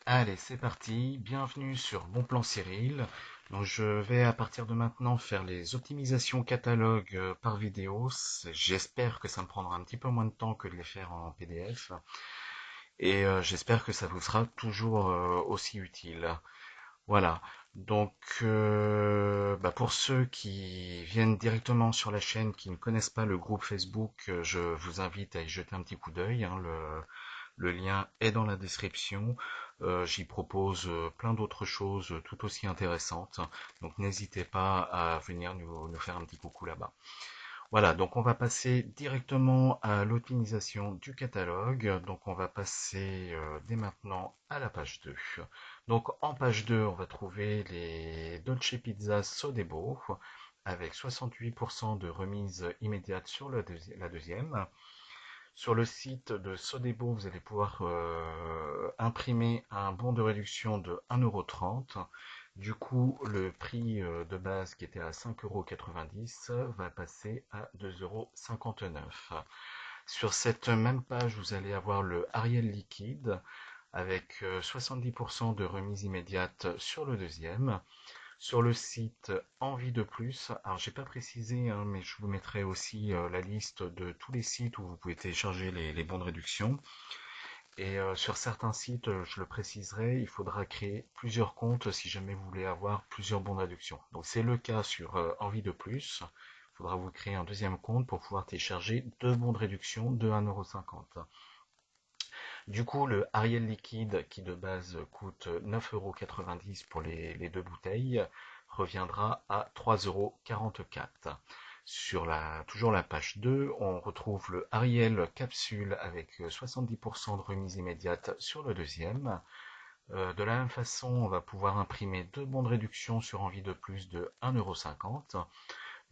Allez, c'est parti. Bienvenue sur Bon Plan Cyril. Donc, je vais à partir de maintenant faire les optimisations catalogue par vidéo. J'espère que ça me prendra un petit peu moins de temps que de les faire en PDF. Et j'espère que ça vous sera toujours aussi utile. Voilà. Donc, pour ceux qui viennent directement sur la chaîne, qui ne connaissent pas le groupe Facebook, je vous invite à y jeter un petit coup d'œil, hein. Le lien est dans la description. J'y propose plein d'autres choses tout aussi intéressantes. Donc n'hésitez pas à venir nous faire un petit coucou là-bas. Voilà, donc on va passer directement à l'optimisation du catalogue. Donc on va passer dès maintenant à la page 2. Donc en page 2, on va trouver les Dolce Pizza Sodebo avec 68% de remise immédiate sur la deuxième. Sur le site de Sodebo, vous allez pouvoir imprimer un bon de réduction de 1,30 €. Du coup, le prix de base qui était à 5,90 € va passer à 2,59 €. Sur cette même page, vous allez avoir le Ariel liquide avec 70% de remise immédiate sur le deuxième. Sur le site Envie de plus, alors j'ai pas précisé, hein, mais je vous mettrai aussi la liste de tous les sites où vous pouvez télécharger les bons de réduction. Et sur certains sites, je le préciserai, il faudra créer plusieurs comptes si jamais vous voulez avoir plusieurs bons de réduction. Donc c'est le cas sur Envie de plus. Il faudra vous créer un deuxième compte pour pouvoir télécharger deux bons de réduction de 1,50 €. Du coup, le Ariel liquide, qui de base coûte 9,90 € pour les deux bouteilles, reviendra à 3,44 €. Toujours la page 2, on retrouve le Ariel capsule avec 70% de remise immédiate sur le deuxième. De la même façon, on va pouvoir imprimer deux bons de réduction sur Envie de plus de 1,50 €.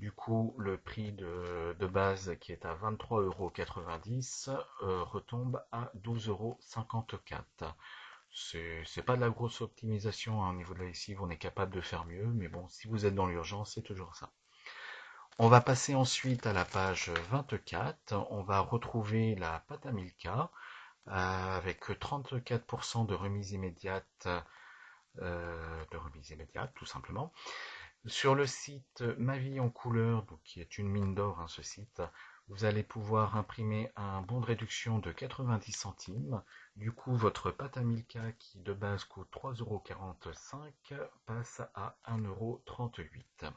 Du coup, le prix de base qui est à 23,90 € retombe à 12,54 €. C'est pas de la grosse optimisation, hein, au niveau de la lessive, on est capable de faire mieux, mais bon, si vous êtes dans l'urgence, c'est toujours ça. On va passer ensuite à la page 24. On va retrouver la pâte à Milka avec 34% de remise immédiate, tout simplement. Sur le site Ma vie en couleur, donc qui est une mine d'or, hein, ce site, vous allez pouvoir imprimer un bon de réduction de 90 centimes. Du coup, votre pâte à Milka, qui de base coûte 3,45 € passe à 1,38 €.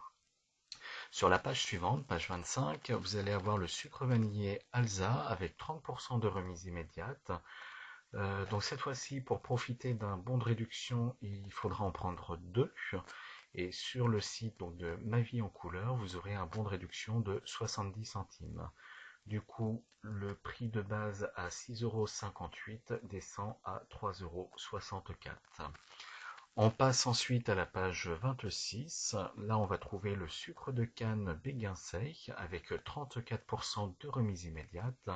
Sur la page suivante, page 25, vous allez avoir le sucre vanillé Alza avec 30% de remise immédiate. Donc cette fois-ci, pour profiter d'un bon de réduction, il faudra en prendre deux. Et sur le site donc, de Ma vie en couleur, vous aurez un bon de réduction de 70 centimes. Du coup, le prix de base à 6,58 € descend à 3,64 €. On passe ensuite à la page 26. Là, on va trouver le sucre de canne Béguincey avec 34% de remise immédiate.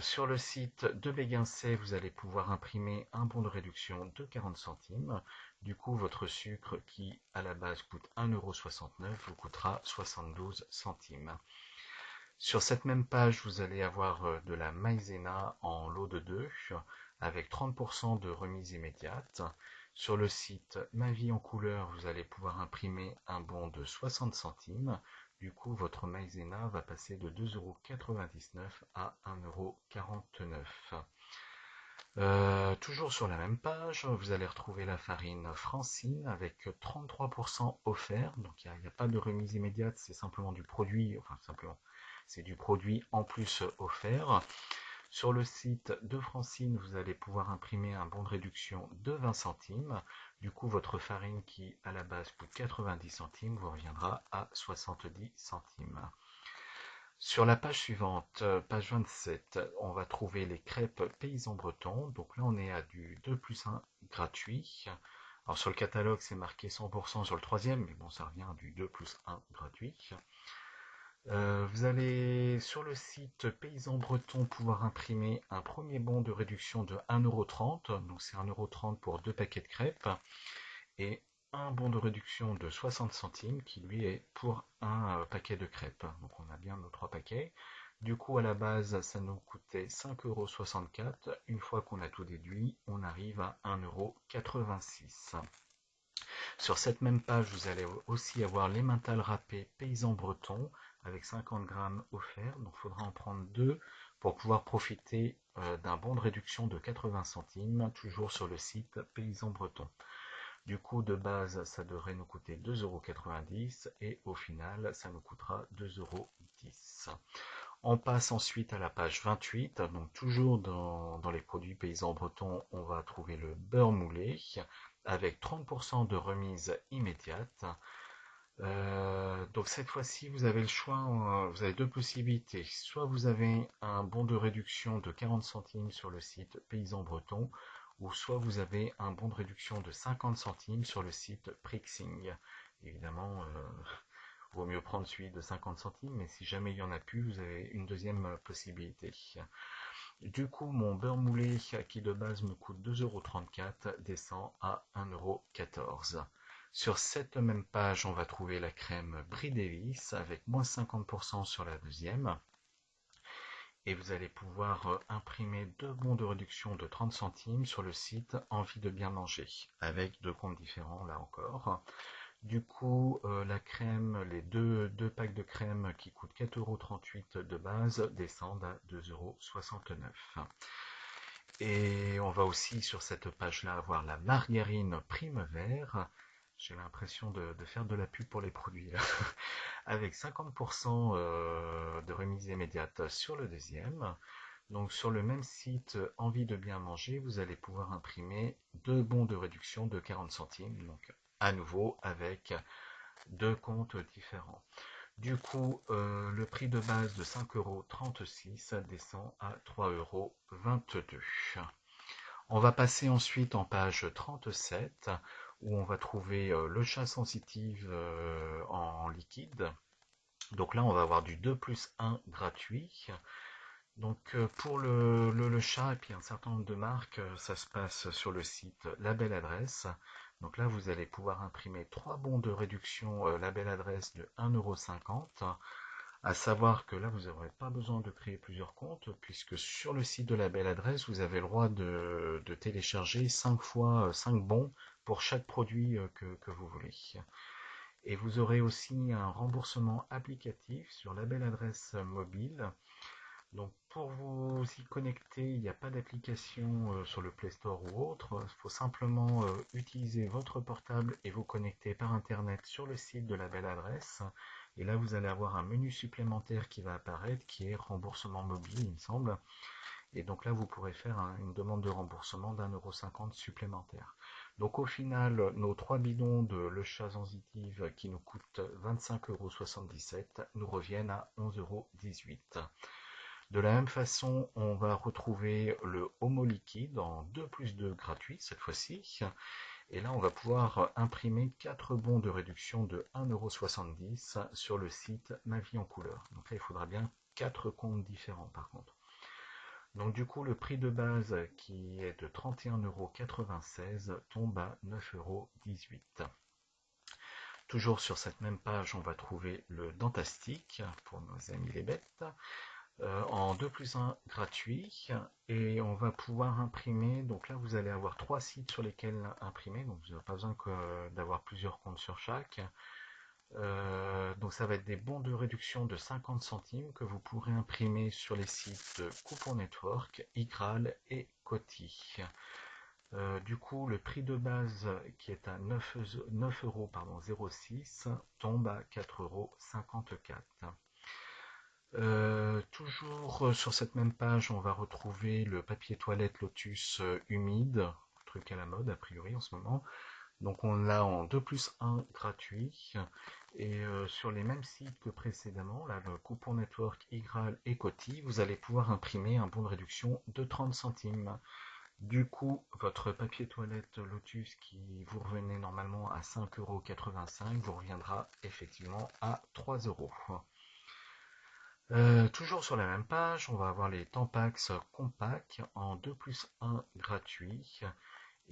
Sur le site de Béguincey, vous allez pouvoir imprimer un bon de réduction de 40 centimes. Du coup, votre sucre qui à la base coûte 1,69 € vous coûtera 72 centimes. Sur cette même page, vous allez avoir de la maïzena en lot de 2 avec 30% de remise immédiate. Sur le site Ma vie en couleur, vous allez pouvoir imprimer un bon de 60 centimes. Du coup, votre maïzena va passer de 2,99 € à 1,49 €. Toujours sur la même page, vous allez retrouver la farine Francine avec 33% offert. Donc il n'y a pas de remise immédiate, c'est simplement du produit, enfin simplement, c'est du produit en plus offert. Sur le site de Francine, vous allez pouvoir imprimer un bon de réduction de 20 centimes. Du coup, votre farine qui à la base coûte 90 centimes vous reviendra à 70 centimes. Sur la page suivante, page 27, on va trouver les crêpes paysans bretons. Donc là, on est à du 2 plus 1 gratuit. Alors sur le catalogue, c'est marqué 100% sur le troisième, mais bon, ça revient à du 2 plus 1 gratuit. Vous allez sur le site Paysan Breton pouvoir imprimer un premier bon de réduction de 1,30 €. Donc c'est 1,30 € pour deux paquets de crêpes. Et un bon de réduction de 60 centimes qui lui est pour un paquet de crêpes. Donc on a bien nos trois paquets. Du coup, à la base, ça nous coûtait 5,64 €. Une fois qu'on a tout déduit, on arrive à 1,86 €. Sur cette même page, vous allez aussi avoir l'emmental râpé paysan breton avec 50 grammes offerts. Donc, il faudra en prendre deux pour pouvoir profiter d'un bon de réduction de 80 centimes, toujours sur le site paysan breton. Du coup, de base, ça devrait nous coûter 2,90 € et au final, ça nous coûtera 2,10 €. On passe ensuite à la page 28. Donc, toujours dans les produits paysans bretons, on va trouver le beurre moulé avec 30% de remise immédiate. Donc cette fois-ci, vous avez le choix, vous avez deux possibilités. Soit vous avez un bon de réduction de 40 centimes sur le site Paysan Breton, ou soit vous avez un bon de réduction de 50 centimes sur le site Prixing. Évidemment, vaut mieux prendre celui de 50 centimes, mais si jamais il n'y en a plus, vous avez une deuxième possibilité. Du coup, mon beurre moulé, qui de base me coûte 2,34 €, descend à 1,14 €. Sur cette même page, on va trouver la crème Brie Davis avec moins 50% sur la deuxième. Et vous allez pouvoir imprimer deux bons de réduction de 30 centimes sur le site Envie de bien manger, avec deux comptes différents là encore. Du coup, la crème, les deux packs de crème qui coûtent 4,38 € de base descendent à 2,69 €. Et on va aussi sur cette page-là avoir la margarine Prime Vert. J'ai l'impression de faire de la pub pour les produits là. Avec 50% de remise immédiate sur le deuxième. Donc sur le même site Envie de bien manger, vous allez pouvoir imprimer deux bons de réduction de 40 centimes. Donc à nouveau avec deux comptes différents. Du coup, le prix de base de 5,36 € descend à 3,22 €. On va passer ensuite en page 37 où on va trouver le chat sensitive en liquide. Donc là, on va avoir du 2 plus 1 gratuit. Donc pour le chat et puis un certain nombre de marques, ça se passe sur le site La Belle Adresse. Donc là, vous allez pouvoir imprimer trois bons de réduction La Belle Adresse de 1,50 €. À savoir que là, vous n'aurez pas besoin de créer plusieurs comptes, puisque sur le site de La Belle Adresse, vous avez le droit de télécharger 5 fois 5 bons pour chaque produit que vous voulez. Et vous aurez aussi un remboursement applicatif sur La Belle Adresse mobile. Donc pour vous y connecter, il n'y a pas d'application sur le Play Store ou autre. Il faut simplement utiliser votre portable et vous connecter par Internet sur le site de La Belle Adresse. Et là, vous allez avoir un menu supplémentaire qui va apparaître, qui est remboursement mobile, il me semble. Et donc là, vous pourrez faire une demande de remboursement d'1,50 € supplémentaire. Donc au final, nos trois bidons de Le Chat Sensitive qui nous coûtent 25,77 € nous reviennent à 11,18 €. De la même façon, on va retrouver le Homo liquide en 2 plus 2 gratuit cette fois-ci. Et là, on va pouvoir imprimer 4 bons de réduction de 1,70 € sur le site Ma Vie en Couleur. Donc là, il faudra bien 4 comptes différents par contre. Donc du coup, le prix de base qui est de 31,96 € tombe à 9,18 €. Toujours sur cette même page, on va trouver le Dentastic pour nos amis les bêtes en 2 plus 1 gratuit et on va pouvoir imprimer. Donc là, vous allez avoir trois sites sur lesquels imprimer. Donc vous n'avez pas besoin d'avoir plusieurs comptes sur chaque. Donc ça va être des bons de réduction de 50 centimes que vous pourrez imprimer sur les sites Coupon Network, Igral et Coty. Du coup, le prix de base qui est à 9,06 € tombe à 4,54 €. Toujours sur cette même page, on va retrouver le papier toilette Lotus humide, truc à la mode a priori en ce moment. Donc on l'a en 2 plus 1 gratuit. Et sur les mêmes sites que précédemment, là, le Coupon Network, Igral et Coty, vous allez pouvoir imprimer un bon de réduction de 30 centimes. Du coup, votre papier toilette Lotus qui vous revenait normalement à 5,85 € vous reviendra effectivement à 3 €. Toujours sur la même page, on va avoir les Tampax Compact en 2 plus 1 gratuit.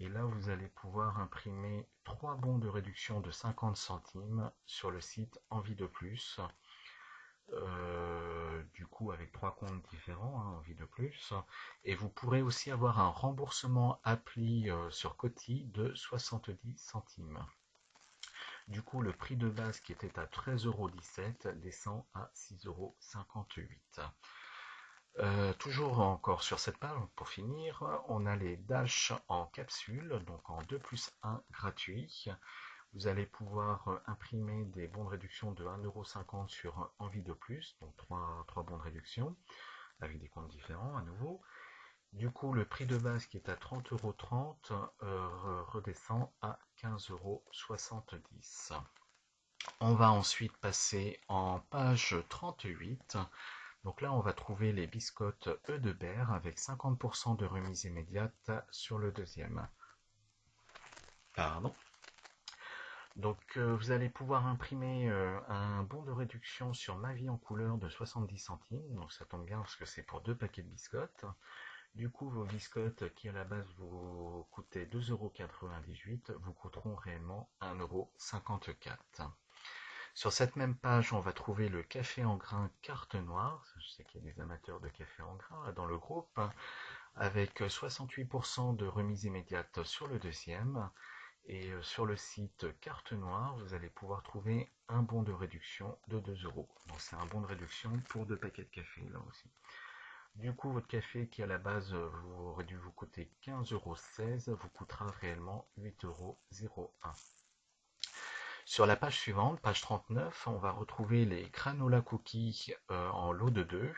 Et là, vous allez pouvoir imprimer 3 bons de réduction de 50 centimes sur le site Envie de Plus. du coup avec trois comptes différents, hein, envie de plus. Et vous pourrez aussi avoir un remboursement appli sur Coty de 70 centimes. Du coup, le prix de base qui était à 13,17 € descend à 6,58 €. Toujours encore sur cette page, pour finir, on a les Dash en capsule, donc en 2+1 gratuit. Vous allez pouvoir imprimer des bons de réduction de 1,50 € sur Envie de plus, donc 3 bons de réduction, avec des comptes différents à nouveau. Du coup, le prix de base qui est à 30,30 € redescend à 15,70 €. On va ensuite passer en page 38. Donc là, on va trouver les biscottes œufs de berre avec 50% de remise immédiate sur le deuxième. Pardon. Donc vous allez pouvoir imprimer un bon de réduction sur Ma Vie en couleur de 70 centimes. Donc ça tombe bien parce que c'est pour 2 paquets de biscottes. Du coup, vos biscottes qui à la base vous coûtaient 2,98 € vous coûteront réellement 1,54 €. Sur cette même page, on va trouver le café en grains carte noire. Je sais qu'il y a des amateurs de café en grains dans le groupe, avec 68% de remise immédiate sur le deuxième. Et sur le site Carte Noire, vous allez pouvoir trouver un bon de réduction de 2 €. Donc c'est un bon de réduction pour 2 paquets de café là aussi. Du coup, votre café qui à la base aurait dû vous coûter 15,16 € vous coûtera réellement 8,01 €. Sur la page suivante, page 39, on va retrouver les granola cookies en lot de 2.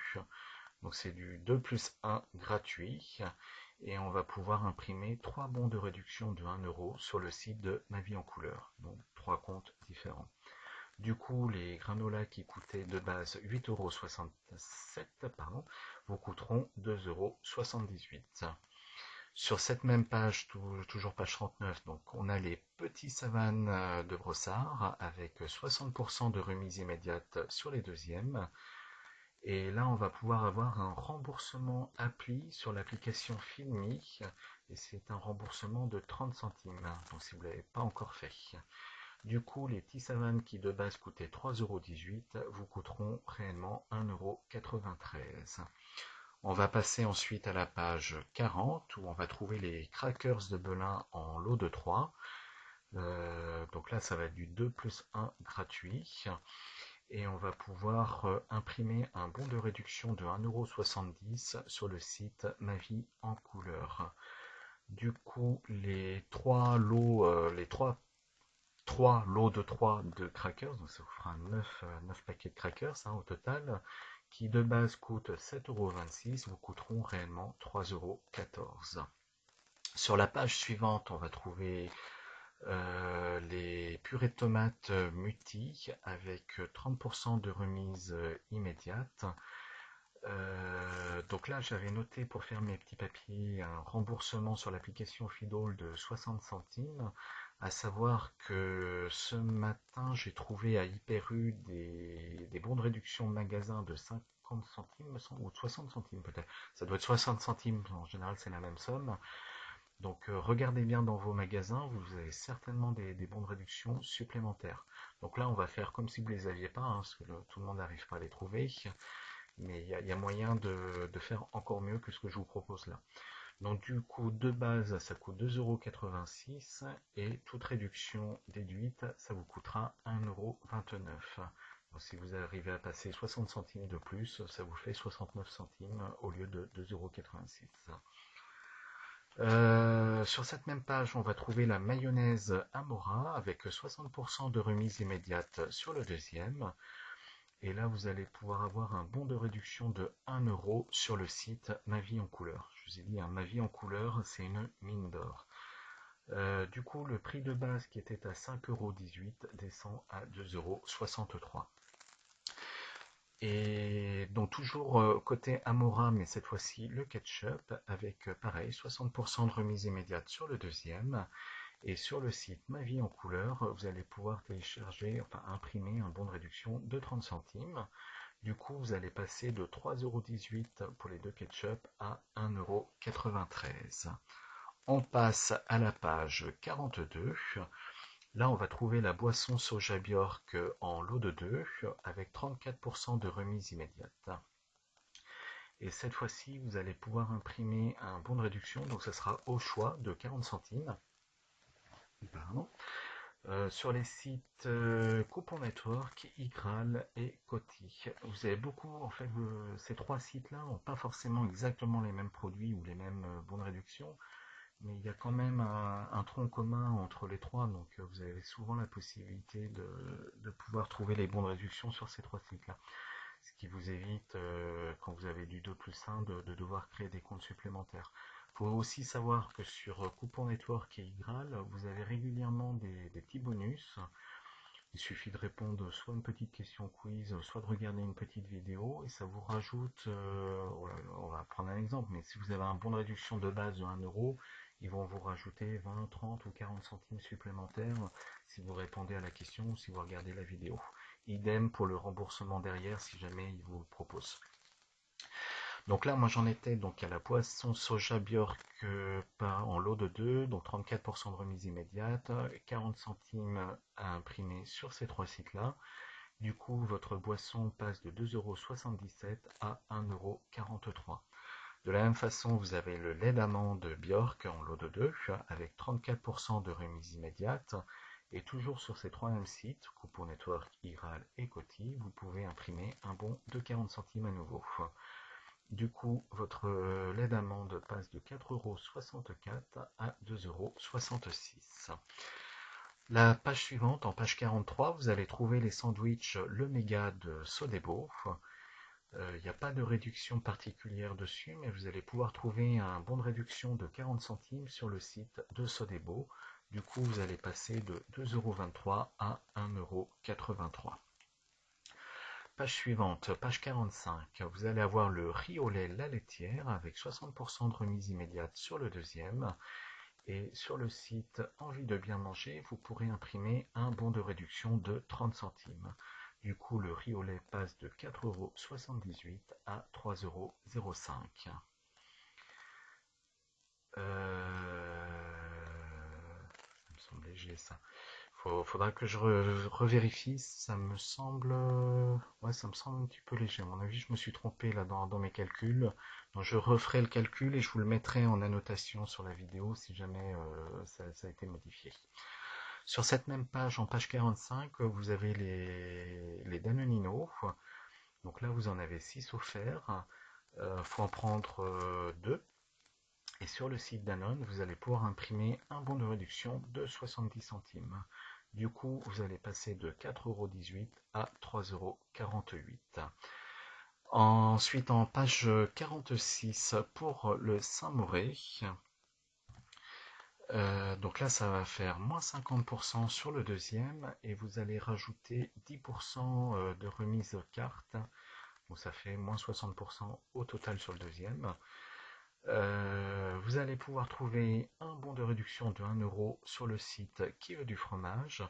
Donc c'est du 2+1 gratuit. Et on va pouvoir imprimer 3 bons de réduction de 1 € sur le site de Ma Vie en couleur. Donc 3 comptes différents. Du coup, les granolas qui coûtaient de base 8,67 € vous coûteront 2,78 €. Sur cette même page, toujours page 39, donc on a les petits savanes de Brossard avec 60% de remise immédiate sur les deuxièmes. Et là, on va pouvoir avoir un remboursement appli sur l'application Filmi. Et c'est un remboursement de 30 centimes, donc si vous ne l'avez pas encore fait. Du coup, les petits savanes qui de base coûtaient 3,18 € vous coûteront réellement 1,93 €. On va passer ensuite à la page 40 où on va trouver les crackers de Belin en lot de 3. Donc là, ça va être du 2+1 gratuit. Et on va pouvoir imprimer un bon de réduction de 1,70 € sur le site Ma Vie en couleur. Du coup, les 3 lots, de 3 de crackers, donc ça vous fera 9 paquets de crackers au total, qui de base coûtent 7,26 € vous coûteront réellement 3,14 €. Sur la page suivante, on va trouver les purées de tomates Muti avec 30% de remise immédiate. Donc là, j'avais noté pour faire mes petits papiers un remboursement sur l'application Fidol de 60 centimes. À savoir que ce matin, j'ai trouvé à Hyper U des bons de réduction de magasin de 50 centimes, ou de 60 centimes peut-être. Ça doit être 60 centimes, en général c'est la même somme. Donc regardez bien dans vos magasins, vous avez certainement des bons de réduction supplémentaires. Donc là, on va faire comme si vous ne les aviez pas, parce que tout le monde n'arrive pas à les trouver. Mais il y a moyen de faire encore mieux que ce que je vous propose là. Donc du coup, de base, ça coûte 2,86 € et toute réduction déduite, ça vous coûtera 1,29 €. Donc, si vous arrivez à passer 60 centimes de plus, ça vous fait 69 centimes au lieu de 2,86 €. Sur cette même page, on va trouver la mayonnaise Amora avec 60% de remise immédiate sur le deuxième. Et là, vous allez pouvoir avoir un bon de réduction de 1 € sur le site Ma Vie en couleur. Je vous ai dit, Ma Vie en couleur, c'est une mine d'or. Du coup, le prix de base qui était à 5,18 € descend à 2,63 €. Et donc toujours côté Amora, mais cette fois-ci le ketchup, avec pareil 60% de remise immédiate sur le deuxième. Et sur le site Ma Vie en couleur, vous allez pouvoir télécharger, enfin imprimer un bon de réduction de 30 centimes. Du coup, vous allez passer de 3,18 € pour les deux ketchup à 1,93 €. On passe à la page 42. Là, on va trouver la boisson soja Bjork en lot de 2 avec 34% de remise immédiate. Et cette fois-ci, vous allez pouvoir imprimer un bon de réduction, donc ça sera au choix de 40 centimes. Pardon. Sur les sites Coupon Network, Igral et Coty. Vous avez beaucoup, en fait, ces trois sites-là n'ont pas forcément exactement les mêmes produits ou les mêmes bons de réduction, mais il y a quand même un tronc commun entre les trois, donc vous avez souvent la possibilité de pouvoir trouver les bons de réduction sur ces trois sites-là. Ce qui vous évite, quand vous avez du 2 plus 1, de devoir créer des comptes supplémentaires. Il faut aussi savoir que sur Coupon Network et Igral, vous avez régulièrement des petits bonus. Il suffit de répondre soit une petite question quiz, soit de regarder une petite vidéo, et ça vous rajoute, on va prendre un exemple, mais si vous avez un bon de réduction de base de 1 euro, ils vont vous rajouter 20, 30 ou 40 centimes supplémentaires si vous répondez à la question ou si vous regardez la vidéo. Idem pour le remboursement derrière si jamais ils vous le proposent. Donc là, moi j'en étais donc à la poisson soja Bjork en lot de 2, donc 34% de remise immédiate, 40 centimes à imprimer sur ces trois sites-là. Du coup, votre boisson passe de 2,77 € à 1,43 €. De la même façon, vous avez le lait d'amande Bjork en lot de 2 avec 34% de remise immédiate. Et toujours sur ces trois mêmes sites, Coupon Network, Iral et Coty, vous pouvez imprimer un bon de 40 centimes à nouveau. Du coup, votre lait d'amande passe de 4,64 € à 2,66 €. La page suivante, en page 43, vous allez trouver les sandwichs Le Méga de Sodebo. Il n'y a pas de réduction particulière dessus, mais vous allez pouvoir trouver un bon de réduction de 40 centimes sur le site de Sodebo. Du coup, vous allez passer de 2,23 € à 1,83 €. Page suivante, page 45, vous allez avoir le riz au lait La Laitière avec 60% de remise immédiate sur le deuxième. Et sur le site Envie de bien manger, vous pourrez imprimer un bon de réduction de 30 centimes. Du coup, le riz au lait passe de 4,78 € à 3,05 €. Ça me semble léger ça. Faudra que je revérifie. Ça me semble, ouais, ça me semble un petit peu léger. À mon avis, je me suis trompé là dans mes calculs. Donc, je referai le calcul et je vous le mettrai en annotation sur la vidéo si jamais ça a été modifié. Sur cette même page, en page 45, vous avez les Danonino. Donc là, vous en avez 6 offerts. Faut en prendre 2. Et sur le site Danone, vous allez pouvoir imprimer un bon de réduction de 70 centimes. Du coup, vous allez passer de 4,18 € à 3,48 €. Ensuite, en page 46, pour le Saint-Moré, donc là, ça va faire moins 50% sur le deuxième et vous allez rajouter 10% de remise carte. Donc ça fait moins 60% au total sur le deuxième. Vous allez pouvoir trouver un bon de réduction de 1 € sur le site Qui veut du fromage.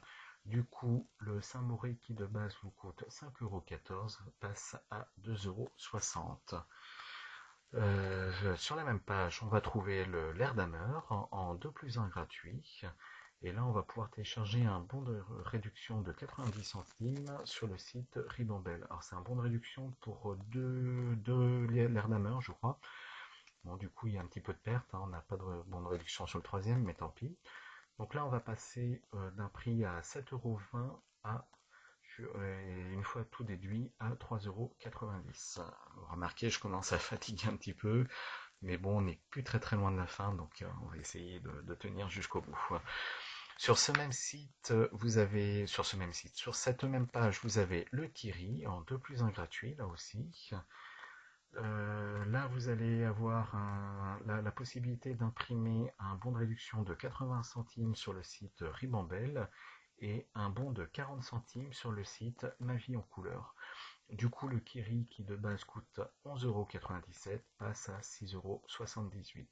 Du coup, le Saint-Moré qui de base vous coûte 5,14 € passe à 2,60 €. Sur la même page, on va trouver le l'Erdammer en 2 plus 1 gratuit. Et là, on va pouvoir télécharger un bon de réduction de 90 centimes sur le site Ribambelle. Alors, c'est un bon de réduction pour deux l'Erdammer, je crois. Bon, du coup, il y a un petit peu de perte, hein, on n'a pas de bon de réduction sur le troisième, mais tant pis. Donc là, on va passer d'un prix à 7,20 € à, une fois tout déduit, à 3,90 €. Remarquez, je commence à fatiguer un petit peu, mais bon, on n'est plus très très loin de la fin, donc on va essayer de tenir jusqu'au bout. Sur ce même site, sur cette même page, vous avez le Kiri en 2 plus 1 gratuit, là aussi. Là, vous allez avoir la possibilité d'imprimer un bon de réduction de 80 centimes sur le site Ribambelle et un bon de 40 centimes sur le site Ma vie en couleur. Du coup, le Kiri qui de base coûte 11,97 € passe à 6,78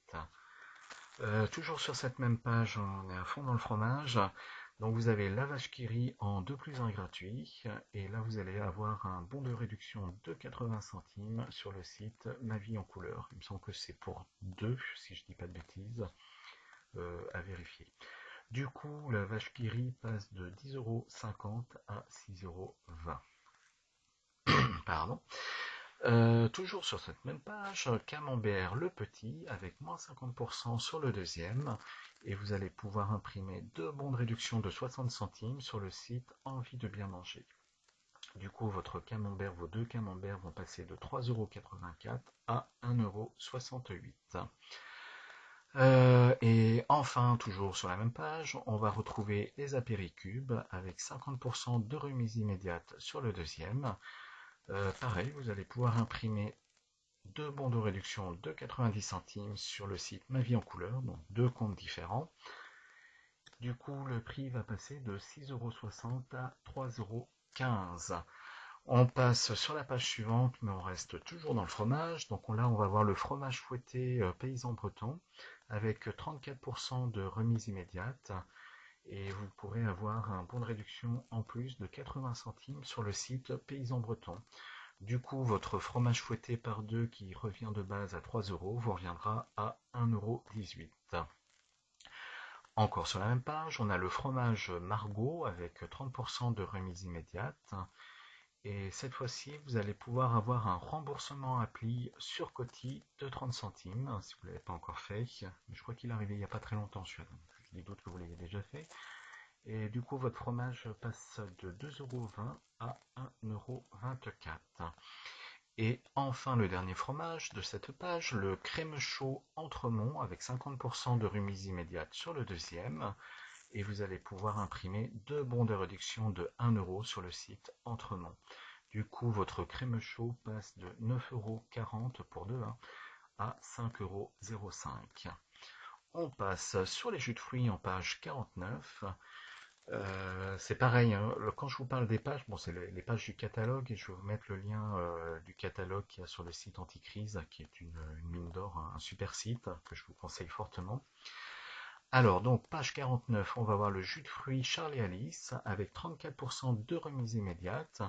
€. Toujours sur cette même page, on est à fond dans le fromage. Donc vous avez la vache qui rit en 2 plus 1 gratuit. Et là vous allez avoir un bon de réduction de 80 centimes sur le site Ma vie en couleur. Il me semble que c'est pour 2, si je dis pas de bêtises, à vérifier. Du coup, la vache qui rit passe de 10,50 € à 6,20 €. Pardon. Toujours sur cette même page, Camembert le petit avec moins 50% sur le deuxième. Et vous allez pouvoir imprimer deux bons de réduction de 60 centimes sur le site Envie de bien manger. Du coup, votre camembert, vos deux camemberts vont passer de 3,84 € à 1,68 €. Et enfin, toujours sur la même page, on va retrouver les apéricubes avec 50% de remise immédiate sur le deuxième. Pareil, vous allez pouvoir imprimer deux bons de réduction de 90 centimes sur le site Ma Vie en Couleur, donc deux comptes différents. Du coup, le prix va passer de 6,60 € à 3,15 €. On passe sur la page suivante, mais on reste toujours dans le fromage. Donc là, on va voir le fromage fouetté paysan breton avec 34% de remise immédiate. Et vous pourrez avoir un bon de réduction en plus de 80 centimes sur le site Paysan Breton. Du coup, votre fromage fouetté par deux qui revient de base à 3 € vous reviendra à 1,18 €. Encore sur la même page, on a le fromage Margot avec 30% de remise immédiate. Et cette fois-ci, vous allez pouvoir avoir un remboursement appli sur Coty de 30 centimes, si vous ne l'avez pas encore fait. Mais je crois qu'il est arrivé il n'y a pas très longtemps, celui-là. Je des doutes que vous l'ayez déjà fait. Et du coup, votre fromage passe de 2,20 € à 1,24 €. Et enfin, le dernier fromage de cette page, le crème chaud Entremont avec 50% de remise immédiate sur le deuxième. Et vous allez pouvoir imprimer deux bons de réduction de 1 € sur le site Entremont. Du coup, votre crème chaud passe de 9,40 € pour 2 à 5,05 €. On passe sur les jus de fruits en page 49. C'est pareil, hein, quand je vous parle des pages, bon, c'est les pages du catalogue, et je vais vous mettre le lien du catalogue qu'il y a sur le site Anticrise, qui est une mine d'or, un super site que je vous conseille fortement. Alors, donc, page 49, on va voir le jus de fruits Charlie Alice avec 34% de remise immédiate.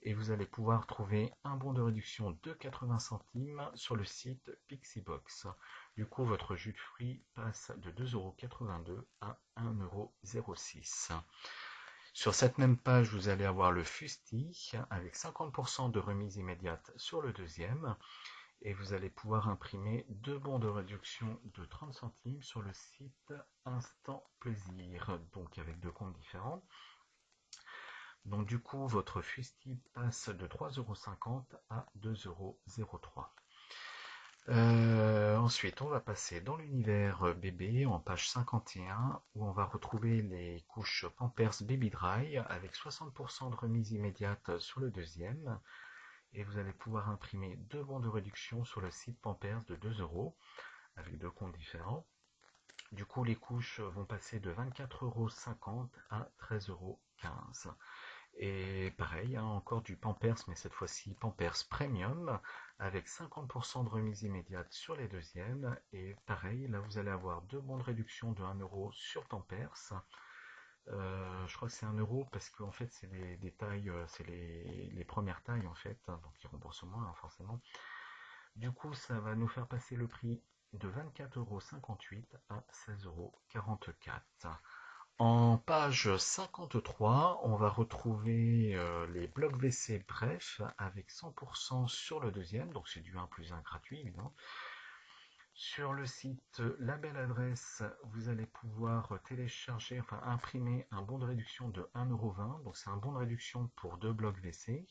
Et vous allez pouvoir trouver un bon de réduction de 80 centimes sur le site Pixiebox. Du coup, votre jus de fruits passe de 2,82 € à 1,06 €. Sur cette même page, vous allez avoir le Fusti avec 50% de remise immédiate sur le deuxième. Et vous allez pouvoir imprimer deux bons de réduction de 30 centimes sur le site Instant Plaisir, donc avec deux comptes différents. Donc du coup, votre fusti passe de 3,50 € à 2,03 €. Ensuite, on va passer dans l'univers bébé en page 51 où on va retrouver les couches Pampers Baby Dry avec 60% de remise immédiate sur le deuxième. Et vous allez pouvoir imprimer deux bons de réduction sur le site Pampers de 2 € avec deux comptes différents. Du coup, les couches vont passer de 24,50 € à 13,15 €. Et pareil, hein, encore du Pampers, mais cette fois-ci Pampers Premium, avec 50% de remise immédiate sur les deuxièmes. Et pareil, là vous allez avoir deux bons de réduction de 1 € sur Pampers. Je crois que c'est 1 € parce qu'en fait c'est des tailles, c'est les premières tailles en fait, hein, donc ils remboursent moins hein, forcément. Du coup, ça va nous faire passer le prix de 24,58 € à 16,44 €. En page 53, on va retrouver les blocs WC Bref avec 100% sur le deuxième, donc c'est du 1 plus 1 gratuit évidemment. Sur le site La Belle Adresse, vous allez pouvoir télécharger, enfin imprimer un bon de réduction de 1,20 €, donc c'est un bon de réduction pour deux blocs WC.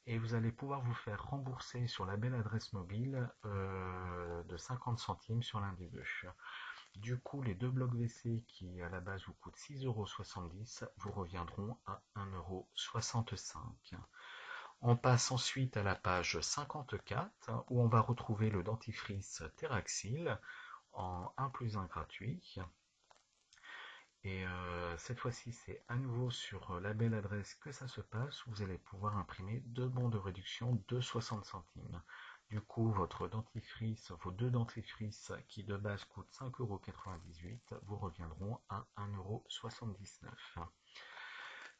Et vous allez pouvoir vous faire rembourser sur la Belle Adresse mobile de 50 centimes sur l'un des deux. Du coup, les deux blocs WC qui à la base vous coûtent 6,70 € vous reviendront à 1,65 €. On passe ensuite à la page 54 où on va retrouver le dentifrice Teraxil en 1 plus 1 gratuit. Et cette fois-ci, c'est à nouveau sur la Belle Adresse que ça se passe. Vous allez pouvoir imprimer deux bons de réduction de 60 centimes. Du coup, votre dentifrice, vos deux dentifrices qui de base coûtent 5,98 € vous reviendront à 1,79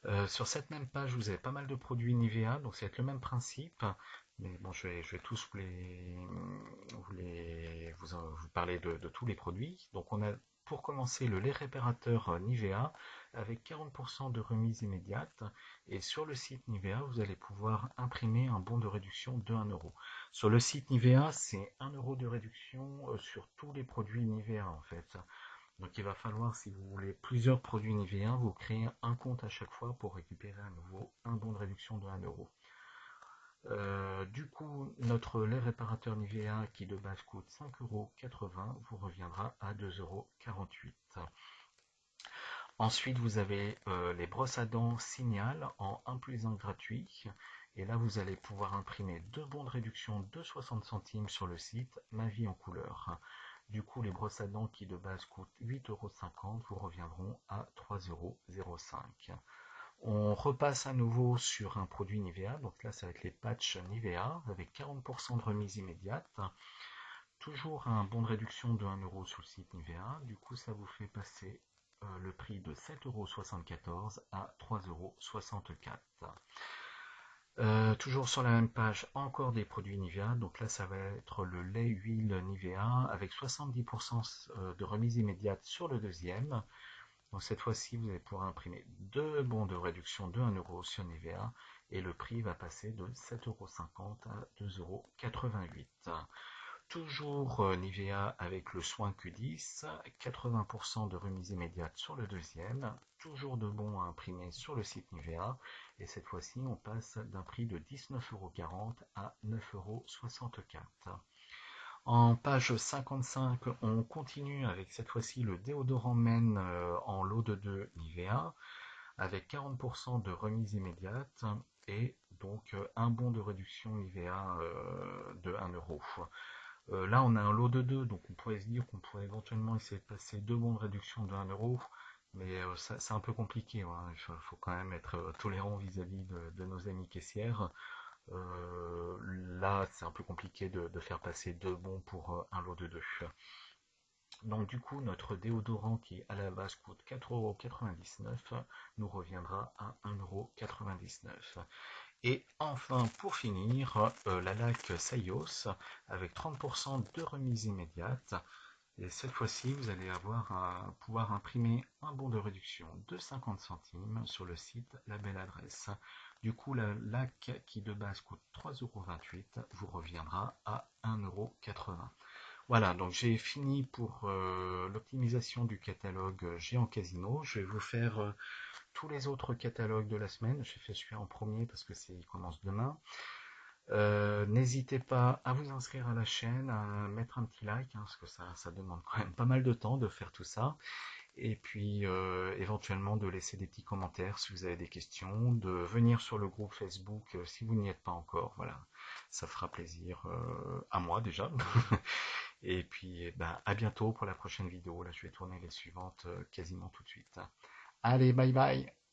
€. Sur cette même page, vous avez pas mal de produits Nivea, donc ça va être le même principe. Mais bon, je vais tous vous parler de tous les produits. Donc on a pour commencer le lait réparateur Nivea avec 40% de remise immédiate. Et sur le site Nivea, vous allez pouvoir imprimer un bon de réduction de 1 euro. Sur le site Nivea, c'est 1 euro de réduction sur tous les produits Nivea en fait. Donc il va falloir, si vous voulez plusieurs produits Nivea, vous créez un compte à chaque fois pour récupérer à nouveau un bon de réduction de 1 euro. Du coup, notre lait réparateur Nivea qui de base coûte 5,80 € vous reviendra à 2,48 €. Ensuite, vous avez les brosses à dents Signal en 1 plus 1 gratuit. Et là, vous allez pouvoir imprimer deux bons de réduction de 60 centimes sur le site Ma vie en couleur. Du coup, les brosses à dents qui de base coûtent 8,50 € vous reviendront à 3,05 €. On repasse à nouveau sur un produit Nivea, donc là ça va être les patchs Nivea avec 40% de remise immédiate. Toujours un bon de réduction de 1 euro sur le site Nivea, du coup ça vous fait passer le prix de 7,74 € à 3,64 €. Toujours sur la même page, encore des produits Nivea, donc là ça va être le lait huile Nivea avec 70% de remise immédiate sur le deuxième. Donc cette fois-ci, vous allez pouvoir imprimer deux bons de réduction de 1 euro sur Nivea et le prix va passer de 7,50 € à 2,88 €. Toujours Nivea avec le soin Q10, 80% de remise immédiate sur le deuxième, toujours de bons à imprimer sur le site Nivea et cette fois-ci on passe d'un prix de 19,40 € à 9,64 €. En page 55, on continue avec cette fois-ci le déodorant Men en lot de 2 Nivea avec 40% de remise immédiate et donc un bon de réduction Nivea de 1 euro. Là, on a un lot de 2, donc on pourrait se dire qu'on pourrait éventuellement essayer de passer deux bons de réduction de 1 euro, mais c'est un peu compliqué. Ouais. Il faut quand même être tolérant vis-à-vis de nos amis caissières. Là, c'est un peu compliqué de faire passer deux bons pour un lot de deux. Donc du coup, notre déodorant qui à la base coûte 4,99 € nous reviendra à 1,99 €. Et enfin, pour finir, la laque Sayos avec 30% de remise immédiate. Et cette fois-ci, vous allez pouvoir imprimer un bon de réduction de 50 centimes sur le site La Belle Adresse. Du coup, la laque qui de base coûte 3,28 € vous reviendra à 1,80 €. Voilà, donc j'ai fini pour l'optimisation du catalogue Géant Casino. Je vais vous faire tous les autres catalogues de la semaine. J'ai fait celui-là en premier parce que il commence demain. N'hésitez pas à vous inscrire à la chaîne, à mettre un petit like, parce que ça demande quand même pas mal de temps de faire tout ça. Et puis éventuellement de laisser des petits commentaires si vous avez des questions, de venir sur le groupe Facebook si vous n'y êtes pas encore. Voilà, ça fera plaisir à moi déjà. Et puis à bientôt pour la prochaine vidéo. Là, je vais tourner les suivantes quasiment tout de suite. Allez, bye bye!